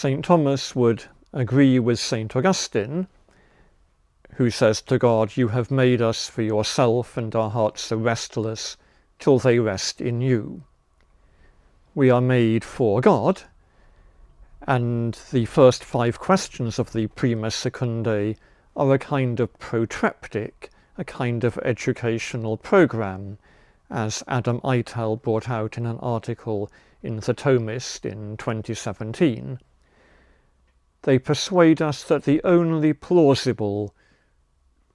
St. Thomas would agree with St. Augustine, who says to God, "You have made us for yourself, and our hearts are restless till they rest in you." We are made for God, and the first 5 questions of the Prima Secundae are a kind of protreptic, a kind of educational program, as Adam Eitel brought out in an article in The Thomist in 2017. They persuade us that the only plausible,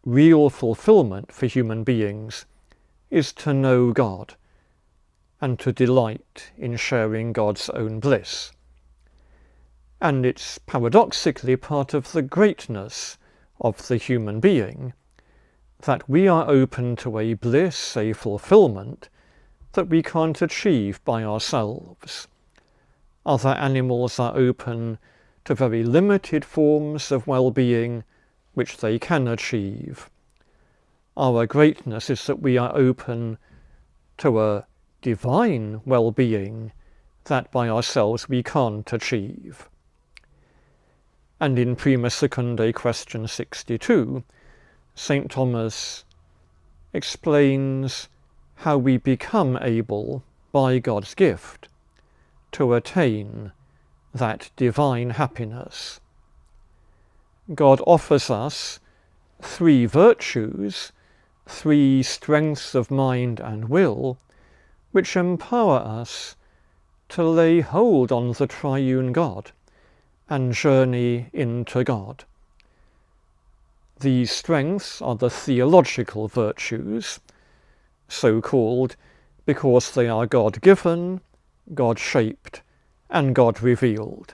real fulfillment for human beings is to know God and to delight in sharing God's own bliss. And it's paradoxically part of the greatness of the human being that we are open to a bliss, a fulfillment that we can't achieve by ourselves. Other animals are open to very limited forms of well-being which they can achieve. Our greatness is that we are open to a divine well-being that by ourselves we can't achieve. And in Prima Secundae question 62, St. Thomas explains how we become able, by God's gift, to attain that divine happiness. God offers us 3 virtues, 3 strengths of mind and will, which empower us to lay hold on the triune God and journey into God. These strengths are the theological virtues, so called because they are God-given, God-shaped, and God-revealed.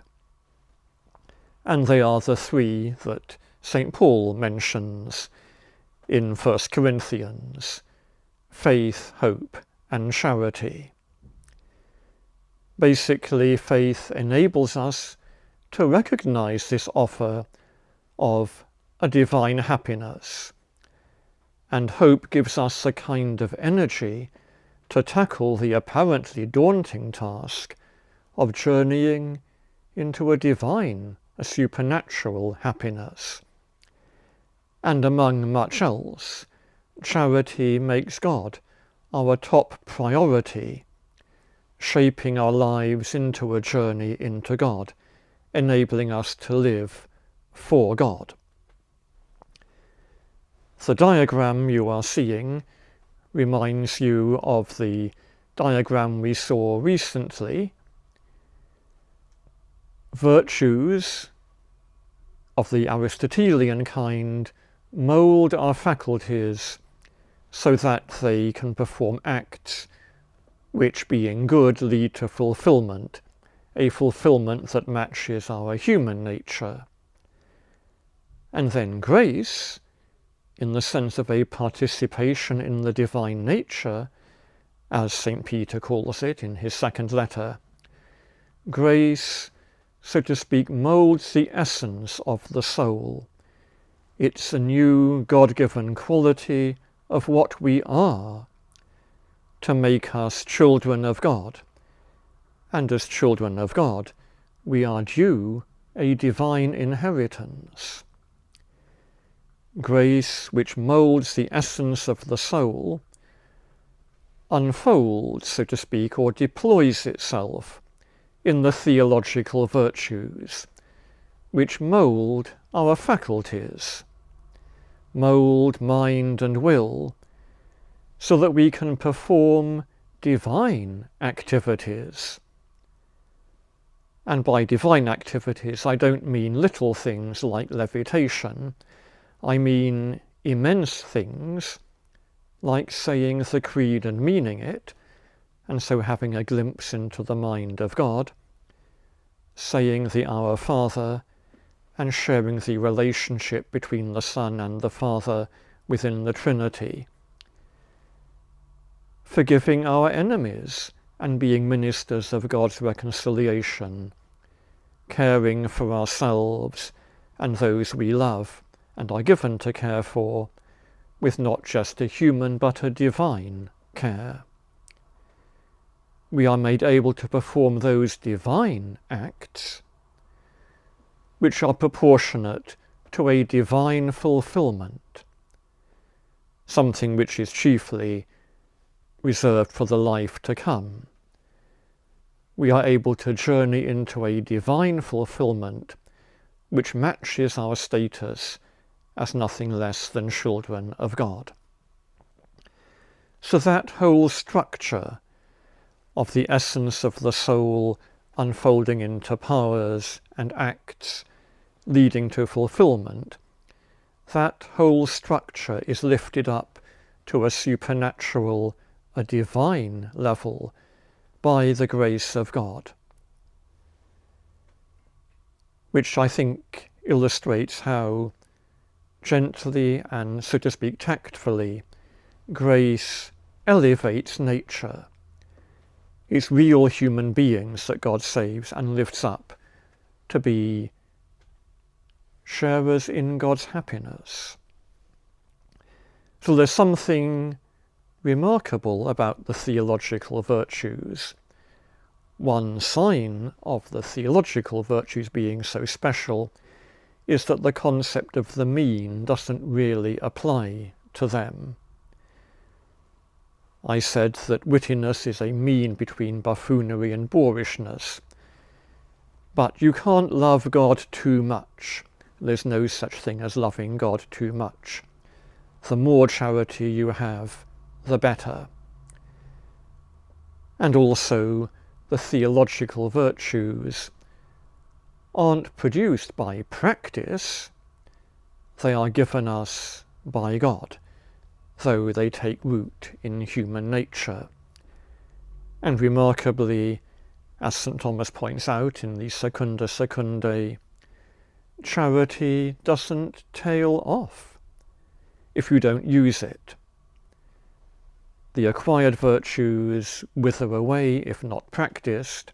And they are the 3 that St. Paul mentions in 1 Corinthians: faith, hope, and charity. Basically, faith enables us to recognize this offer of a divine happiness, and hope gives us a kind of energy to tackle the apparently daunting task of journeying into a divine, a supernatural happiness. And among much else, charity makes God our top priority, shaping our lives into a journey into God, enabling us to live for God. The diagram you are seeing reminds you of the diagram we saw recently. Virtues of the Aristotelian kind mould our faculties so that they can perform acts which, being good, lead to fulfillment, a fulfillment that matches our human nature. And then grace, in the sense of a participation in the divine nature, as St. Peter calls it in his 2nd letter, grace, so to speak, moulds the essence of the soul. It's a new God-given quality of what we are, to make us children of God. And as children of God, we are due a divine inheritance. Grace, which moulds the essence of the soul, unfolds, so to speak, or deploys itself in the theological virtues, which mould our faculties, mould mind and will, so that we can perform divine activities. And by divine activities, I don't mean little things like levitation. I mean immense things like saying the Creed and meaning it, and so having a glimpse into the mind of God, saying the Our Father, and sharing the relationship between the Son and the Father within the Trinity, forgiving our enemies and being ministers of God's reconciliation, caring for ourselves and those we love and are given to care for, with not just a human but a divine care. We are made able to perform those divine acts which are proportionate to a divine fulfilment, something which is chiefly reserved for the life to come. We are able to journey into a divine fulfilment which matches our status as nothing less than children of God. So that whole structure of the essence of the soul unfolding into powers and acts leading to fulfilment, that whole structure is lifted up to a supernatural, a divine level by the grace of God, which I think illustrates how gently and, so to speak, tactfully, grace elevates nature. It's real human beings that God saves and lifts up to be sharers in God's happiness. So there's something remarkable about the theological virtues. One sign of the theological virtues being so special is that the concept of the mean doesn't really apply to them. I said that wittiness is a mean between buffoonery and boorishness, but you can't love God too much. There's no such thing as loving God too much. The more charity you have, the better. And also, the theological virtues aren't produced by practice, they are given us by God, though they take root in human nature. And remarkably, as St. Thomas points out in the Secunda Secundae, charity doesn't tail off if you don't use it. The acquired virtues wither away if not practiced,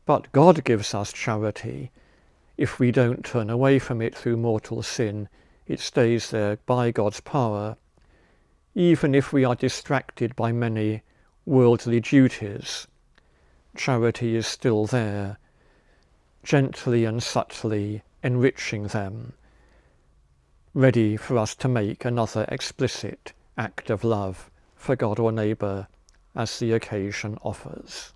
but God gives us charity. If we don't turn away from it through mortal sin, it stays there by God's power. Even if we are distracted by many worldly duties, charity is still there, gently and subtly enriching them, ready for us to make another explicit act of love for God or neighbour as the occasion offers.